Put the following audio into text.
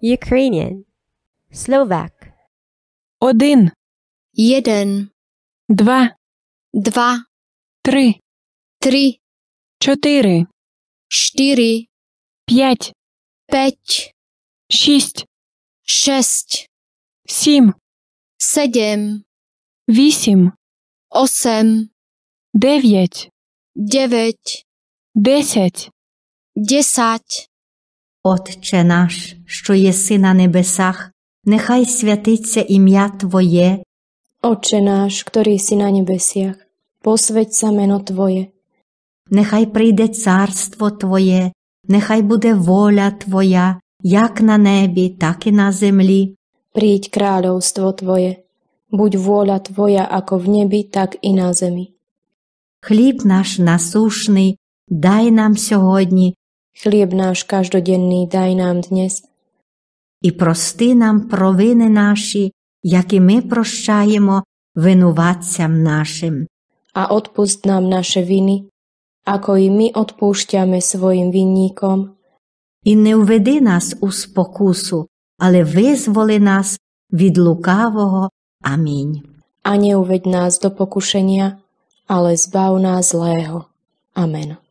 Ukrainian, Slovak. 1, 1, 2, 2, 3, 3, 4, 4, 5, 5, 6, 6, 7, 7, 8, 8, 9, 9, 10. 10. Отче наш, що єси на небесах, нехай святиться ім'я Твоє. Otče náš, ktorý si na nebesiach, posväť sa meno Tvoje. Нехай прийде царство Твоє, нехай буде воля Твоя, як на небі, так і на землі. Príď kráľovstvo Tvoje. Buď vôľa Tvoja ako v nebi, tak i na zemi. Хліб наш насушний дай нам сьогодні, Chlieb náš každodenný daj nám dnes і прости нам провини наші, як і ми прощаємо винуватцям нашим. a odpusť nám naše viny, ako i my odpúšťame svojim vinníkom. І не введи нас у спокусу, але визволи нас від лукавого. Амінь. A neuveď nás do pokušenia, ale zbav nás zlého. Amen.